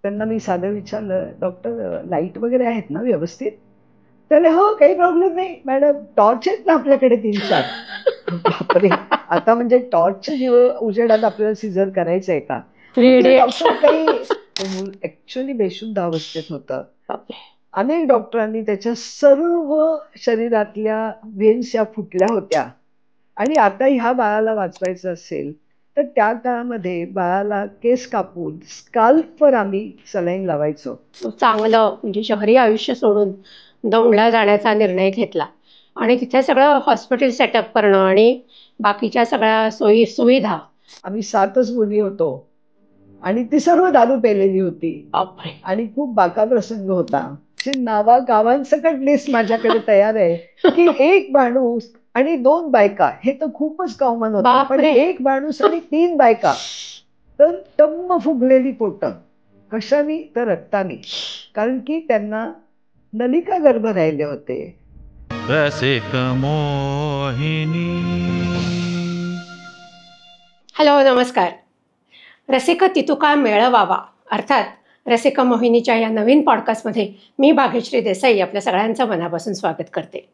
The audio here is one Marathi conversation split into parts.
त्यांना मी साधं विचारलं, "डॉक्टर लाईट वगैरे आहेत ना व्यवस्थित?" तर "हो, काही प्रॉब्लेम नाही मॅडम, टॉर्च आहेत ना आपल्याकडे 3-4." बापरे! आता म्हणजे टॉर्चच्या उजेडात आपल्याला सिझर करायचंय का? थ्री म्हटलं, इडियट्स. "डॉक्टर काही." तो मूल ॲक्चुअली बेशुद्ध अवस्थेत होतं. अनेक डॉक्टरांनी त्याच्या सर्व शरीरातल्या व्हेन्स या फुटल्या होत्या आणि आता ह्या बाळाला वाचवायचं असेल, तर त्या काळामध्ये बाळाला केस कापून स्काल्पवर आम्ही सलाईन लावायचो. चांगलं म्हणजे शहरी आयुष्य सोडून दौंडला जाण्याचा निर्णय घेतला आणि तिथे सगळं हॉस्पिटल सेटअप करणं आणि बाकीच्या सगळ्या सोयी सुविधा. आम्ही 7च मुली होतो आणि ती सर्व दारू पेलेली होती बापरे. आणि खूप बाका प्रसंग होता. नावा गावांसकट लिस्ट माझ्याकडे तयार आहे की एक माणूस आणि 2 बायका हे तर खूपच कॉमन होतं, पण बापरे. एक माणूस आणि 3 बायका तर टम्म फुगलेली पोटं. कशाने? तर रक्ताने. कारण की त्यांना नलिका गर्भ राहिले होते. रसिक मोहिनी. हॅलो, नमस्कार. रसिक तितुका मेळवावा अर्थात रसिक मोहिनीच्या या नवीन पॉडकास्टमध्ये मी भाग्यश्री देसाई आपल्या सगळ्यांचं मनापासून स्वागत करते.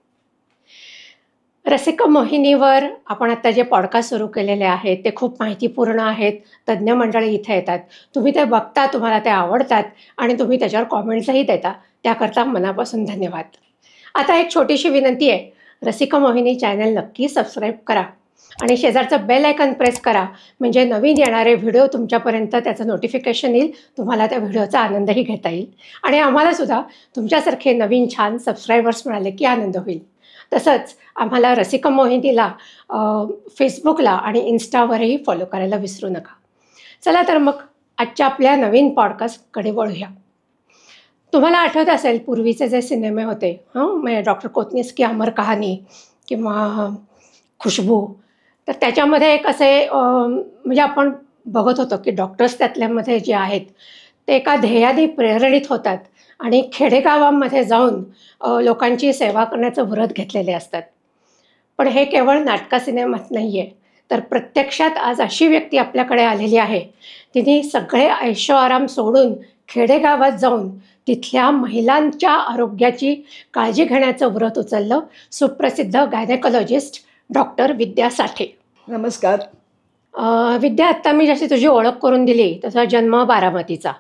रसिक मोहिनीवर आपण आता जे पॉडकास्ट सुरू केलेले आहेत ते खूप माहितीपूर्ण आहेत. तज्ज्ञ मंडळी इथे येतात, तुम्ही ते बघता, तुम्हाला ते आवडतात आणि तुम्ही त्याच्यावर कॉमेंट्सही देता, त्याकरता मनापासून धन्यवाद. आता एक छोटीशी विनंती आहे, रसिक मोहिनी चॅनल नक्की सबस्क्राईब करा आणि शेजारचं बेल आयकन प्रेस करा, म्हणजे नवीन येणारे व्हिडिओ तुमच्यापर्यंत त्याचं नोटिफिकेशन येईल, तुम्हाला त्या व्हिडिओचा आनंदही घेता येईल आणि आम्हालासुद्धा तुमच्यासारखे नवीन छान सबस्क्रायबर्स मिळाले की आनंद होईल. तसंच आम्हाला रसिक मोहिनीला फेसबुकला आणि इन्स्टावरही फॉलो करायला विसरू नका. चला तर मग आजच्या आपल्या नवीन पॉडकास्टकडे वळूया. तुम्हाला आठवत असेल पूर्वीचे जे सिनेमे होते, म्हणजे डॉक्टर कोतनीस की अमर कहाणी किंवा खुशबू, तर त्याच्यामध्ये एक असे म्हणजे आपण बघत होतो की डॉक्टर्स त्यातल्यामध्ये जे आहेत ते एका ध्येयाने प्रेरणित होतात आणि खेडेगावांमध्ये जाऊन लोकांची सेवा करण्याचं व्रत घेतलेले असतात. पण हे केवळ नाटका सिनेमात नाही आहे, तर प्रत्यक्षात आज अशी व्यक्ती आपल्याकडे आलेली आहे, तिने सगळे ऐशो आराम सोडून खेडेगावात जाऊन तिथल्या महिलांच्या आरोग्याची काळजी घेण्याचं व्रत उचललं. सुप्रसिद्ध गायनेकॉलॉजिस्ट डॉक्टर विद्या साठे. नमस्कार. विद्या, आत्ता मी जशी तुझी ओळख करून दिली तसा जन्म बारामतीचा,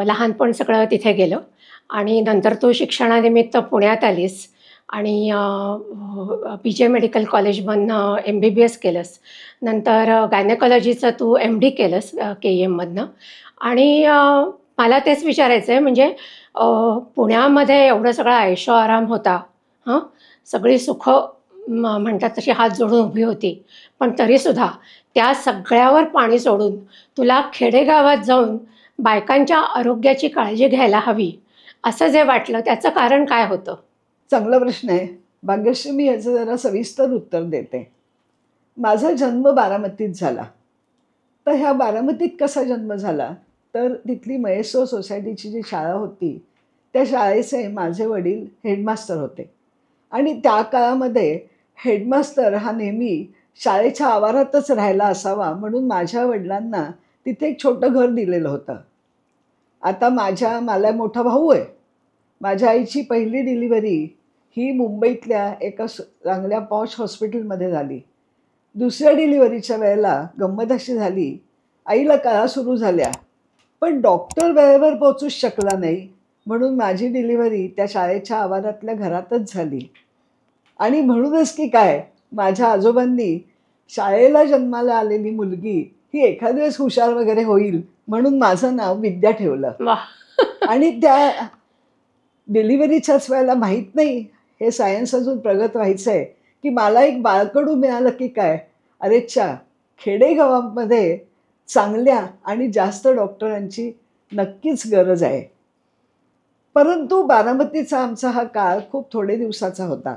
लहानपण सगळं तिथे गेलं आणि नंतर तू शिक्षणानिमित्त पुण्यात आलीस आणि PJ मेडिकल कॉलेजमधनं MBBS केलंस. नंतर गायनेकॉलॉजीचं तू MD केलंस KEMमधनं आणि मला तेच विचारायचं आहे, म्हणजे पुण्यामध्ये एवढं सगळं ऐशो आराम होता, सगळी सुखं म्हणतात तशी हात जोडून उभी होती, पण तरीसुद्धा त्या सगळ्यावर पाणी सोडून तुला खेडेगावात जाऊन बायकांच्या आरोग्याची काळजी घ्यायला हवी असं जे वाटलं, त्याचं कारण काय होतं? चांगला प्रश्न आहे भाग्यश्री. मी याचं जरा सविस्तर उत्तर देते. माझा जन्म बारामतीत झाला. तर ह्या बारामतीत कसा जन्म झाला, तर तिथली महेश्वर सोसायटीची जी शाळा होती त्या शाळेचे माझे वडील हेडमास्टर होते आणि त्या काळामध्ये हेडमास्टर हा नेहमी शाळेच्या आवारातच राहायला असावा म्हणून माझ्या वडिलांना तिथे एक छोटं घर दिलेलं होतं. आता मला मोठा भाऊ आहे. माझ्या आईची पहिली डिलिव्हरी ही मुंबईतल्या एका चांगल्या पॉश हॉस्पिटलमध्ये झाली. दुसऱ्या डिलिव्हरीच्या वेळेला गंमत अशी झाली, आईला कळा सुरू झाल्या, पण डॉक्टर वेळेवर पोहोचूच शकला नाही म्हणून माझी डिलिव्हरी त्या शाळेच्या आवारातल्या घरातच झाली. आणि म्हणूनच की काय, माझ्या आजोबांनी शाळेला जन्माला आलेली मुलगी ही एखाद्या वेळेस हुशार वगैरे होईल म्हणून माझं नाव विद्या ठेवलं. आणि त्या डिलिव्हरीच्याच वेळेला माहीत नाही, हे सायन्स अजून प्रगत व्हायचं आहे, की मला एक बाळकडू मिळालं की काय, अरेच्छा, खेडेगावांमध्ये चांगल्या आणि जास्त डॉक्टरांची नक्कीच गरज आहे. परंतु बारामतीचा आमचा हा काळ खूप थोडे दिवसाचा होता.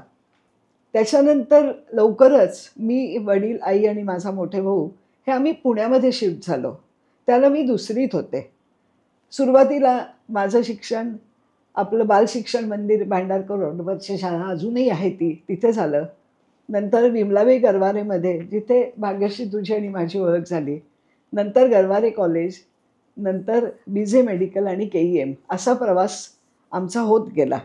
त्याच्यानंतर लवकरच मी, वडील, आई आणि माझा मोठे भाऊ हे आम्ही पुण्यामध्ये शिफ्ट झालो. त्याला मी दुसरीत होते. सुरुवातीला माझं शिक्षण आपलं बालशिक्षण मंदिर भांडारकर रोडवरची शाळा अजूनही आहे तिथे झालं. नंतर विमलाबाई गरवारेमध्ये, जिथे भाग्यश्री तुझी आणि माझी ओळख झाली. नंतर गरवारे कॉलेज, नंतर BJ मेडिकल आणि KEM असा प्रवास आमचा होत गेला.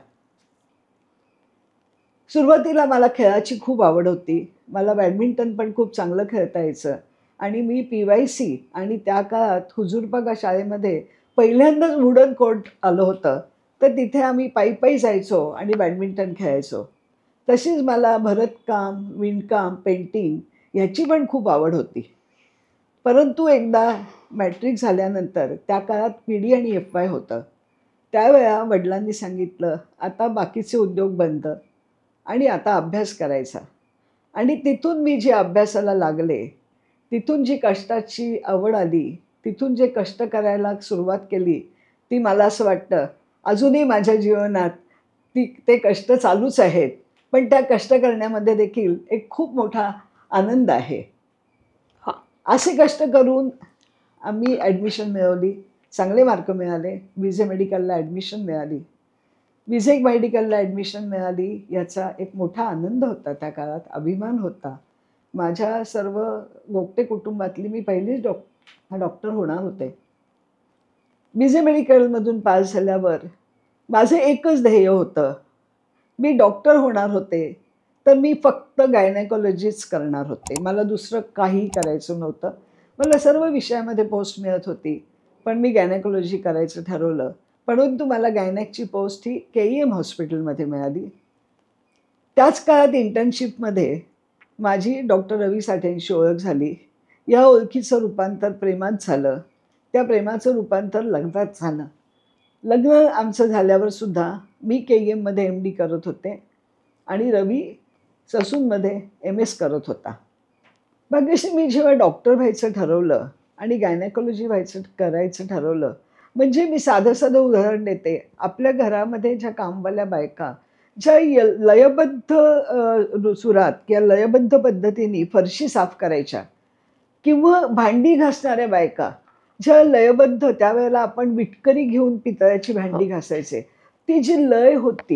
सुरुवातीला मला खेळाची खूप आवड होती. मला बॅडमिंटन पण खूप चांगलं खेळता यायचं आणि मी PYC आणि त्या काळात हुजूरपागा शाळेमध्ये पहिल्यांदाच वुडन कोर्ट आलं होतं. तर तिथे आम्ही पायी जायचो आणि बॅडमिंटन खेळायचो. तशीच मला भरतकाम, विणकाम, पेंटिंग ह्याची पण खूप आवड होती. परंतु एकदा मॅट्रिक झाल्यानंतर त्या काळात PD आणि FY होतं. त्यावेळा वडिलांनी सांगितलं, "आता बाकीचे उद्योग बंद आणि आता अभ्यास करायचा." आणि तिथून मी जे अभ्यासाला लागले, तिथून जी कष्टाची आवड आली, तिथून जे कष्ट करायला सुरुवात केली, ती मला असं वाटतं अजूनही माझ्या जीवनात ते कष्ट चालूच आहेत. पण त्या कष्ट करण्यामध्ये देखील एक खूप मोठा आनंद आहे. हां. असे कष्ट करून आम्ही ॲडमिशन मिळवली. चांगले मार्क मिळाले. BJ मेडिकलला ॲडमिशन मिळाली. BJ मेडिकलला ॲडमिशन मिळाली याचा एक मोठा आनंद होता त्या काळात, अभिमान होता. माझ्या सर्व गोगटे कुटुंबातली मी पहिलीच डॉक्टर होणार होते. BJ मेडिकलमधून पास झाल्यावर माझं एकच ध्येय होतं. मी डॉक्टर होणार होते, तर मी फक्त गायनेकॉलॉजीच करणार होते. मला दुसरं काहीही करायचं नव्हतं. मला सर्व विषयामध्ये पोस्ट मिळत होती, पण मी गायनेकॉलॉजी करायचं ठरवलं. परंतु मला गायनेकची पोस्ट ही KEM हॉस्पिटलमध्ये मिळाली. त्याच काळात इंटर्नशिपमध्ये माझी डॉक्टर रवी साठेंशी ओळख झाली. या ओळखीचं रूपांतर प्रेमात झालं. त्या प्रेमाचं रूपांतर लग्नात झालं. लग्न आमचं झाल्यावर सुद्धा मी KEMमध्ये MD करत होते आणि रवी ससूनमध्ये MS करत होता. भाग्यश्री, मी जेव्हा डॉक्टर व्हायचं ठरवलं आणि गायनेकॉलॉजी करायचं ठरवलं, म्हणजे मी साधं उदाहरण देते. आपल्या घरामध्ये ज्या कामवाल्या बायका ज्या लयबद्ध सुरात किंवा लयबद्ध पद्धतीने फरशी साफ करायच्या किंवा भांडी घासणाऱ्या बायका ज्या लयबद्ध, त्यावेळेला आपण विटकरी घेऊन पितळाची भांडी घासायचे, ती जी लय होती,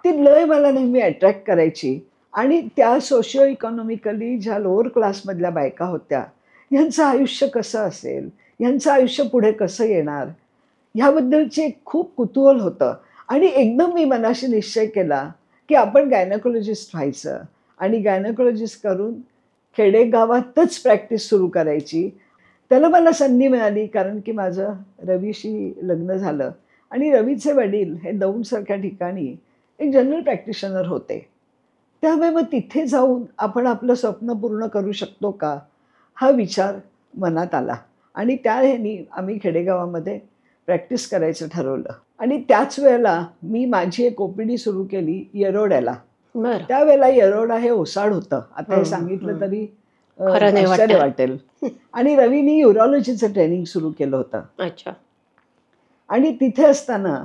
ती लय मला नेहमी अट्रॅक्ट करायची. आणि त्या सोशिओ इकॉनॉमिकली ज्या लोअर क्लासमधल्या बायका होत्या, ह्यांचं आयुष्य कसं असेल, ह्यांचं आयुष्य पुढे कसं येणार, ह्याबद्दलचे एक खूप कुतूहल होतं. आणि एकदम मी मनाशी निश्चय केला की आपण गायनेकॉलॉजिस्ट व्हायचं आणि गायनेकॉलॉजिस्ट करून खेडेगावातच प्रॅक्टिस सुरू करायची. त्याला मला संधी मिळाली कारण की माझं रवीशी लग्न झालं आणि रवीचे वडील हे दौंडसारख्या ठिकाणी एक जनरल प्रॅक्टिशनर होते. त्यामुळे मग तिथे जाऊन आपण आपलं स्वप्न पूर्ण करू शकतो का, हा विचार मनात आला आणि त्या ह्यानी आम्ही खेडेगावामध्ये प्रॅक्टिस करायचं ठरवलं. आणि त्याच वेळेला मी माझी एक OPD सुरू केली येरोड्याला. बरं. त्यावेळेला येरोडा हे ओसाड होतं. आता हे सांगितलं तरी खरं नाही आश्चर्य वाटणार. वाटेल. आणि रवीनी युरॉलॉजीचं ट्रेनिंग सुरू केलं होतं. अच्छा. आणि तिथे असताना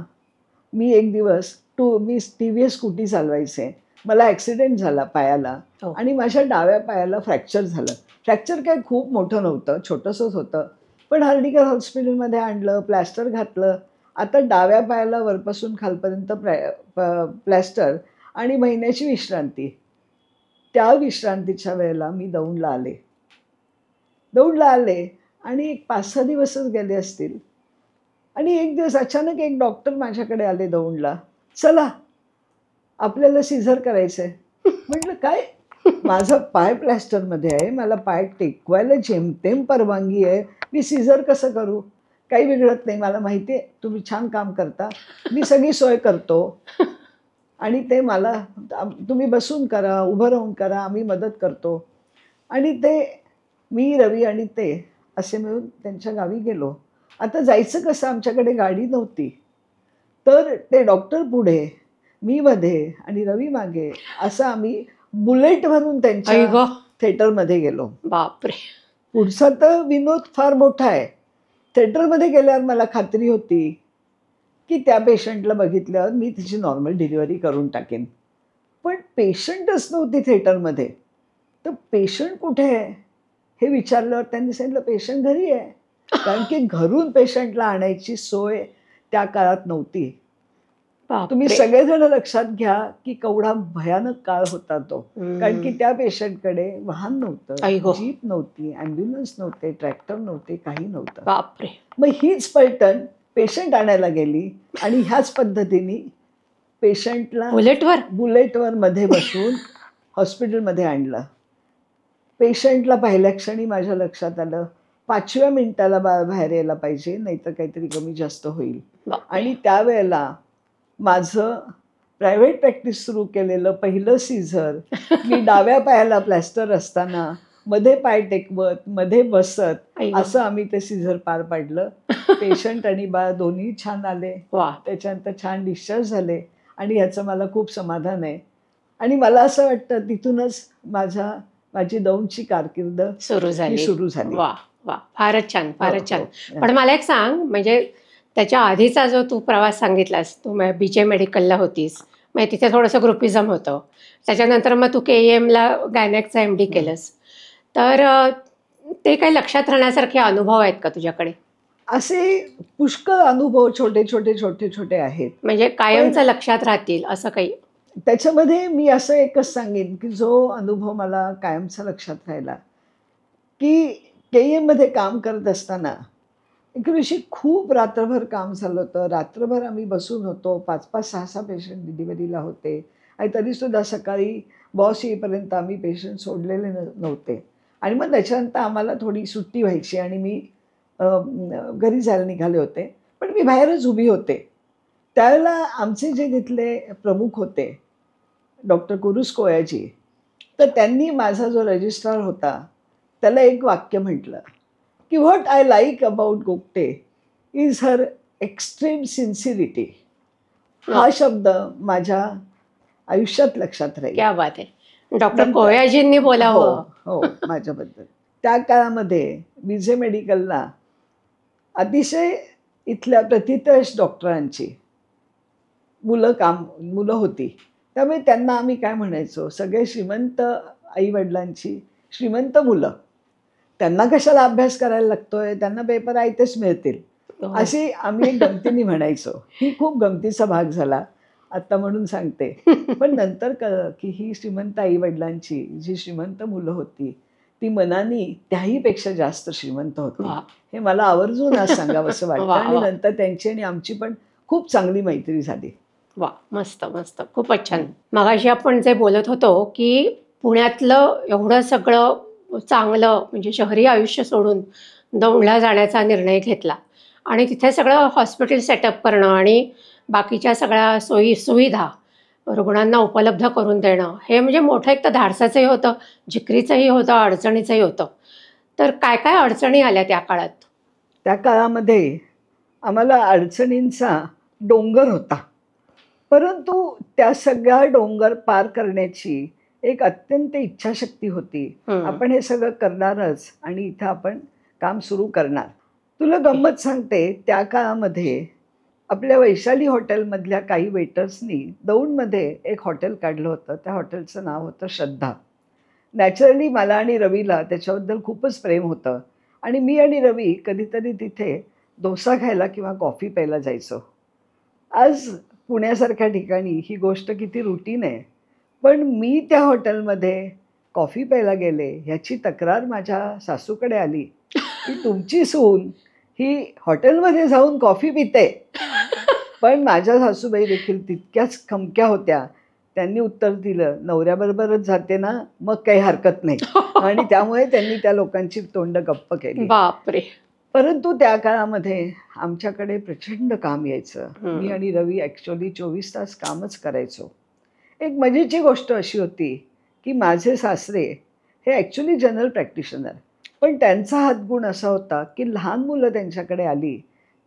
मी एक दिवस मी TVS स्कूटी चालवायचे. मला ॲक्सिडेंट झाला पायाला हो. आणि माझ्या डाव्या पायाला फ्रॅक्चर झालं. फ्रॅक्चर काय खूप मोठं नव्हतं, छोटंसंच होतं. पण हर्निकर हॉस्पिटलमध्ये आणलं, प्लॅस्टर घातलं. आता डाव्या पायाला वरपासून खालपर्यंत प्लॅस्टर आणि महिन्याची विश्रांती. त्या विश्रांतीच्या वेळेला मी दौंडला आले आणि एक 5-6 दिवसच गेले असतील. आणि एक दिवस अचानक एक डॉक्टर माझ्याकडे आले दौंडला. "चला, आपल्याला सिझर करायचंय." म्हटलं, "काय?" "माझा पाय प्लॅस्टरमध्ये आहे, मला पाय टेकवायला जेमतेम परवानगी आहे, मी सिझर कसं करू?" "काही बिघडत नाही, मला माहिती आहे तुम्ही छान काम करता, मी सगळी सोय करतो आणि ते मला तुम्ही बसून करा, उभं राहून करा, आम्ही मदत करतो." आणि मी, रवी आणि ते असे मिळून त्यांच्या गावी गेलो. आता जायचं कसं, आमच्याकडे गाडी नव्हती. तर ते डॉक्टर पुढे, मी मध्ये आणि रवी मागे, असं आम्ही बुलेटवरून आई त्यांच्या गं! थिएटरमध्ये गेलो. बापरे. पुढचा तर विनोद फार मोठा आहे. थिएटरमध्ये गेल्यावर मला खात्री होती की त्या पेशंटला बघितल्यावर मी तिची नॉर्मल डिलिव्हरी करून टाकेन. पण पेशंटच नव्हती थिएटरमध्ये. तर पेशंट कुठे आहे हे विचारल्यावर त्यांनी सांगितलं, पेशंट घरी आहे. कारण की घरून पेशंटला आणायची सोय त्या काळात नव्हती. तुम्ही बापरे. सगळेजण लक्षात घ्या की केवढा भयानक काळ होता तो. कारण की हम्म. त्या पेशंटकडे वाहन नव्हतं, आई गो. जीप नव्हती, ॲम्ब्युलन्स नव्हते, ट्रॅक्टर नव्हते, काही नव्हतं. बापरे. मग हीच पलटण पेशंट आणायला गेली आणि ह्याच पद्धतीने पेशंटला बुलेटवर. बुलेटवर मध्ये बसून हॉस्पिटलमध्ये आणलं. पेशंटला पहिल्या क्षणी माझ्या लक्षात आलं 5व्या मिनिटाला बाहेर यायला पाहिजे, नाहीतर काहीतरी कमी जास्त होईल. बापरे. आणि त्यावेळेला माझं प्रायव्हेट प्रॅक्टिस सुरू केलेलं पहिलं सीझर मी डाव्या पायाला प्लॅस्टर असताना मध्ये पाय टेकवत मध्ये बसत आई गो. असं आम्ही ते सीझर पार पाडलं. पेशंट आणि बाळ दोन्ही छान आले. वा. त्याच्यानंतर छान डिस्चार्ज झाले आणि याचं मला खूप समाधान आहे. आणि मला असं वाटतं तिथूनच माझी दौंडची कारकीर्द सुरू ही झाली. सुरू झाली. वा वा, फारच छान, हो, फारच छान. हो. पण मला एक सांग, म्हणजे त्याच्या आधीचा जो तू प्रवास सांगितलास, तू BJ मेडिकलला होतीस, मग तिथे थोडंसं ग्रुपिझम होतं, त्याच्यानंतर मग तू KEMला गायनेकचा MD केलंस, तर ते काही लक्षात राहण्यासारखे अनुभव आहेत का तुझ्याकडे? असे पुष्कळ अनुभव छोटे छोटे आहेत. म्हणजे कायमचं लक्षात राहतील असं काही? त्याच्यामध्ये मी असं एकच सांगेन की जो अनुभव मला कायमचा लक्षात राहिला की KEMमध्ये काम करत असताना एक दिवशी खूप रात्रभर काम झालं होतं. रात्रभर आम्ही बसून होतो. 5-5, 6-6 पेशंट डिलिव्हरीला होते आणि तरीसुद्धा सकाळी बॉस येईपर्यंत आम्ही पेशंट सोडलेले नव्हते. आणि मग त्याच्यानंतर आम्हाला थोडी सुट्टी व्हायची आणि मी घरी जायला निघाले होते. पण मी बाहेरच उभी होते. त्यावेळेला आमचे जे तिथले प्रमुख होते डॉक्टर कुरुस कोयाजी, तर त्यांनी माझा जो रजिस्ट्रार होता त्याला एक वाक्य म्हटलं की what I like about Gogte is her extreme sincerity. हा शब्द माझ्या आयुष्यात लक्षात राहील. क्या बात आहे. डॉक्टर नंतर कोयाजींनी हो बोलावं. हो माझ्याबद्दल. त्या काळामध्ये BJ मेडिकलला अतिशय इथल्या प्रतिथयश डॉक्टरांची मुलं होती. त्यामुळे त्यांना आम्ही काय म्हणायचो, सगळे श्रीमंत आईवडिलांची श्रीमंत मुलं. त्यांना कशाला अभ्यास करायला लागतोय, त्यांना पेपर आयतेच मिळतील, हो. अशी आम्ही एक गमतीने म्हणायचो. ही खूप गमतीचा भाग झाला आत्ता म्हणून सांगते. पण नंतर कळलं की ही श्रीमंत आईवडिलांची जी श्रीमंत मुलं होती ती मनाने त्याहीपेक्षा जास्त श्रीमंत होती. वा हे मला आवर्जून आज सांगावंसं वाटतं. वा आणि वा नंतर त्यांची आणि आमची पण खूप चांगली मैत्री झाली. वा, मस्त मस्त, खूपच छान. मगाशी आपण जे बोलत होतो की पुण्यातलं एवढं सगळं चांगलं म्हणजे शहरी आयुष्य सोडून दौंडला जाण्याचा निर्णय घेतला आणि तिथे सगळं हॉस्पिटल सेटअप करणं आणि बाकीच्या सगळ्या सोयी सुविधा रुग्णांना उपलब्ध करून देणं, हे म्हणजे मोठं एक तर धाडसाचंही होतं, जिकरीचंही होतं, अडचणीचंही होतं. तर काय काय अडचणी आल्या त्या काळात? त्या काळामध्ये आम्हाला अडचणींचा डोंगर होता. परंतु त्या सगळ्या डोंगर पार करण्याची एक अत्यंत इच्छाशक्ती होती. आपण हे सगळं करणारच आणि इथं आपण काम सुरू करणार. तुला गंमत सांगते, त्या काळामध्ये आपल्या वैशाली हॉटेलमधल्या काही वेटर्सनी दौंडमध्ये एक हॉटेल काढलं होतं. त्या हॉटेलचं नाव होतं श्रद्धा. नॅचरली मला आणि रवीला त्याच्याबद्दल खूपच प्रेम होतं आणि मी आणि रवी कधीतरी तिथे डोसा खायला किंवा कॉफी प्यायला जायचो. आज पुण्यासारख्या ठिकाणी ही गोष्ट किती रुटीन आहे. पण मी त्या हॉटेलमध्ये कॉफी प्यायला गेले ह्याची तक्रार माझ्या सासूकडे आली की तुमची सून ही हॉटेलमध्ये जाऊन कॉफी पिते. पण माझ्या सासूबाई देखील तितक्याच खमक्या होत्या. त्यांनी उत्तर दिलं, नवऱ्याबरोबरच जाते ना, मग काही हरकत नाही. आणि त्यामुळे त्यांनी त्या लोकांची तोंड गप्प केली. बापरे. परंतु त्या काळामध्ये आमच्याकडे प्रचंड काम यायचं. मी आणि रवी ॲक्च्युअली 24 तास कामच करायचो. एक मजेची गोष्ट अशी होती की माझे सासरे हे ॲक्च्युअली जनरल प्रॅक्टिशनर, पण त्यांचा हातगुण असा होता की लहान मुलं त्यांच्याकडे आली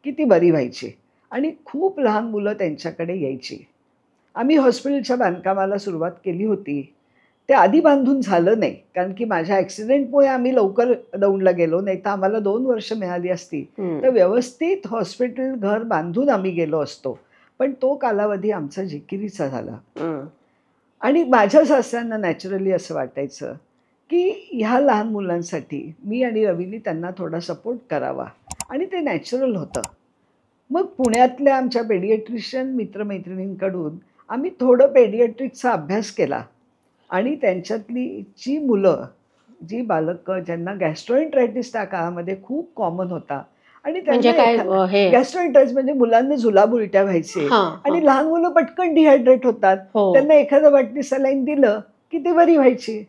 की ती बरी व्हायची आणि खूप लहान मुलं त्यांच्याकडे यायची. आम्ही हॉस्पिटलच्या बांधकामाला सुरुवात केली होती. ते आधी बांधून झालं नाही, कारण की माझ्या ॲक्सिडेंटमुळे आम्ही लवकर दौंडला गेलो, नाही तर आम्हाला 2 वर्ष मिळाली असती तर व्यवस्थित हॉस्पिटल घर बांधून आम्ही गेलो असतो. पण तो कालावधी आमचा जिकिरीचा झाला. आणि माझ्या सासऱ्यांना नॅचरली असं वाटायचं की ह्या लहान मुलांसाठी मी आणि रवीनी त्यांना थोडा सपोर्ट करावा आणि ते नॅचरल होतं. मग पुण्यातल्या आमच्या पेडियाट्रिशियन मित्रमैत्रिणींकडून आम्ही थोडं पेडियाट्रिकचा अभ्यास केला आणि त्यांच्यातली जी मुलं, जी बालकं ज्यांना गॅस्ट्रोएंटरायटिस त्या काळामध्ये खूप कॉमन होता आणि म्हणजे त्यांना काय हे गॅस्ट्रोएंटरायटिस म्हणजे मुलांना जुलाब उलट्या व्हायचे हां हां आणि लहान मुलं पटकन डिहायड्रेट होतात. हो त्यांना एखादं वाटणी सलाईन दिलं की ती बरी व्हायची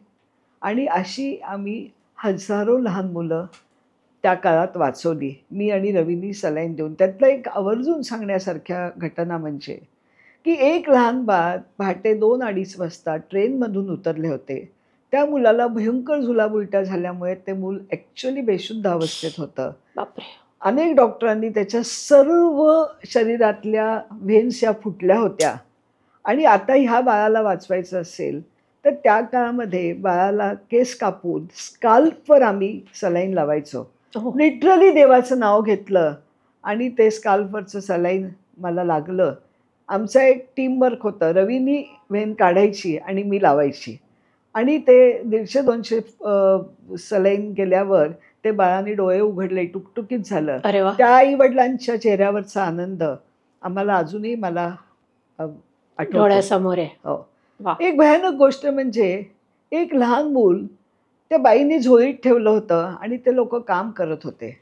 आणि अशी आम्ही हजारो लहान मुलं त्या काळात वाचवली. मी आणि रवीनी सलाईन देऊन. त्यातलं एक आवर्जून सांगण्यासारख्या घटना म्हणजे, की एक लहान बाळ पहाटे 2-2:30 वाजता ट्रेनमधून उतरले होते. त्या मुलाला भयंकर जुलाब उलट्या झाल्यामुळे ते मूल ॲक्चुअली बेशुद्ध अवस्थेत होतं. बापरे अनेक डॉक्टरांनी त्याच्या सर्व शरीरातल्या व्हेन्स या फुटल्या होत्या आणि आता ह्या बाळाला वाचवायचं असेल, तर त्या काळामध्ये बाळाला केस कापून स्काल्पवर आम्ही सलाईन लावायचो. हो लिटरली देवाचं नाव घेतलं आणि ते स्काल्पवरचं सलाईन मला लागलं. आमचा एक टीमवर्क होतं. रवीनी व्हेन काढायची आणि मी लावायची आणि ते 150-200 सलाईन गेल्यावर ते बाळाने डोळे उघडले, टुकटुकीत झालं. अरे वा त्या आई-वडिलांच्या चेहऱ्यावरचा आनंद आम्हाला अजूनही मला अ, आठवतो. डोळ्यासमोर आहे हो. वा एक भयानक गोष्ट म्हणजे एक लहान मूल त्या बाईने झोळीत ठेवलं होतं आणि ते लोकं काम करत होते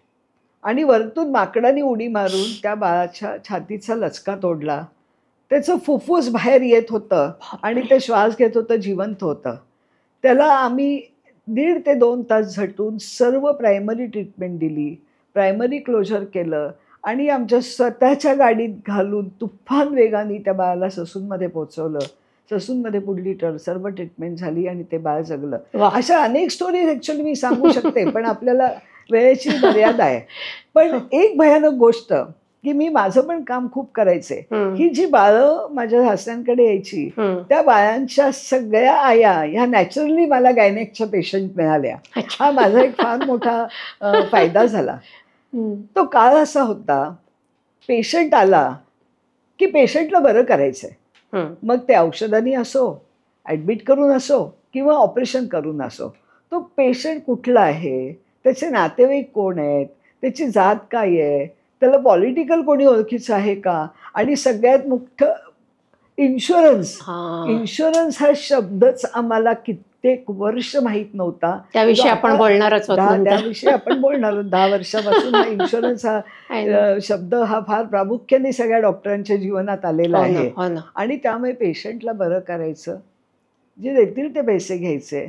आणि वरतून माकडाने उडी मारून त्या बाळाच्या छातीचा लचका तोडला. त्याचं फुफ्फुस बाहेर येत होतं आणि बापरे ते श्वास घेत होतं, जिवंत होतं. त्याला आम्ही 1.5 ते 2 तास झटून सर्व प्रायमरी ट्रीटमेंट दिली. प्रायमरी क्लोजर केलं आणि आमच्या स्वतःच्या गाडीत घालून तुफान वेगाने त्या बाळाला ससूनमध्ये पोहोचवलं. ससूनमध्ये पुढली सर्व ट्रीटमेंट झाली आणि ते बाळ जगलं. वा अशा अनेक स्टोरीज ॲक्चुअली मी सांगू शकते, पण आपल्याला वेळेची मर्यादा आहे. पण एक भयानक गोष्ट, की मी माझं पण काम खूप करायचे. हम्म, ही जी बाळं माझ्या सासऱ्यांकडे यायची, हम्म. त्या बाळांच्या सगळ्या आया ह्या नॅचरली मला गायनेकच्या पेशंट मिळाल्या. अच्छा हा माझा एक फार मोठा फायदा झाला. हम्म, तो काळ असा होता, पेशंट आला, की पेशंटला बरं करायचंय. हम्म. मग ते औषधांनी असो, ॲडमिट करून असो किंवा ऑपरेशन करून असो. तो पेशंट कुठला आहे, त्याचे नातेवाईक कोण आहेत, त्याची जात काय आहे, त्याला पॉलिटिकल कोणी ओळखीचं आहे का आणि सगळ्यात मोठं इन्शुरन्स. हा इन्शुरन्स हा शब्दच आम्हाला कित्येक वर्ष माहीत नव्हता. त्याविषयी जो आपण आता बोलणारच आहोत नंतर त्याविषयी आपण बोलणार आहोत. 10 वर्षापासून हा इन्शुरन्स हा आहे ना. शब्द हा फार प्रामुख्याने सगळ्या डॉक्टरांच्या जीवनात आलेला हो ना आहे हो ना आणि त्यामुळे पेशंटला बरं करायचं. जे देतील ते पैसे घ्यायचे.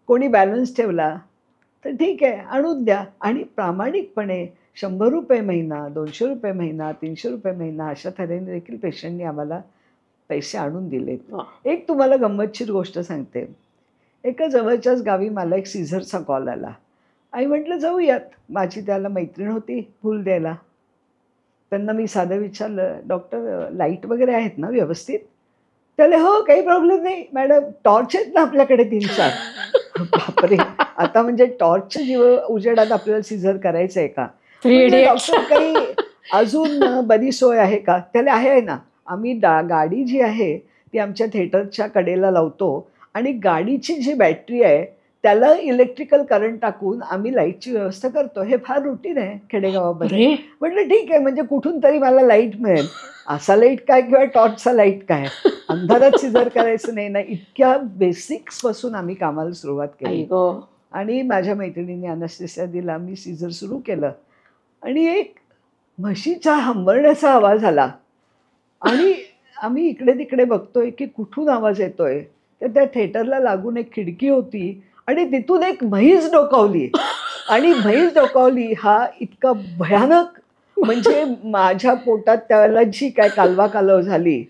कोणी बॅलन्स ठेवला तर ठीक आहे, आणून द्या आणि प्रामाणिकपणे ₹100 महिना, ₹200 महिना, ₹300 महिना अशा तऱ्हेने देखील पेशंटनी आम्हाला पैसे आणून दिलेत. वा. एक तुम्हाला गंमतशीर गोष्ट सांगते. एका जवळच्याच गावी मला एक सीझरचा कॉल आला. आई म्हटलं जाऊयात. माझी त्याला मैत्रीण होती भूल द्यायला. त्यांना मी साधं विचारलं, "डॉक्टर लाईट वगैरे आहेत ना व्यवस्थित?" त्याले, "हो, काही प्रॉब्लेम नाही मॅडम. टॉर्च आहेत ना आपल्याकडे 3-4." बापरे! आता म्हणजे टॉर्चच्या उजेडात आपल्याला सीझर करायचं आहे का? थ्री म्हटलं, इडियट्स "डॉक्टर काही अजून बरी सोय आहे का?" त्याला, "आहे ना. आम्ही गाडी जी आहे ती आमच्या थिएटरच्या कडेला लावतो आणि गाडीची जी बॅटरी आहे त्याला इलेक्ट्रिकल करंट टाकून आम्ही लाईटची व्यवस्था करतो. हे फार रुटीन आहे खेडेगावामध्ये." अरे म्हटलं, "ठीक आहे, म्हणजे कुठून तरी मला लाईट मिळेल. असा लाईट काय किंवा टॉर्चचा लाईट काय? अंधारात सीझर करायचं नाही ना." इतक्या बेसिक्सपासून आम्ही कामाला सुरुवात केली आई गो आणि माझ्या मैत्रिणींनी अॅनेस्थेसिया दिला. मी सीझर सुरू केलं आणि एक म्हशीच्या हंबरण्याचा आवाज आला आणि आम्ही इकडे-तिकडे बघतोय, की कुठून आवाज येतोय. तर त्या थिएटरला लागून एक खिडकी होती आणि तिथून एक म्हैस डोकावली आणि म्हैस डोकावली हा इतका भयानक म्हणजे माझ्या पोटात त्यावेळेला जी काय कालवा-कालव झाली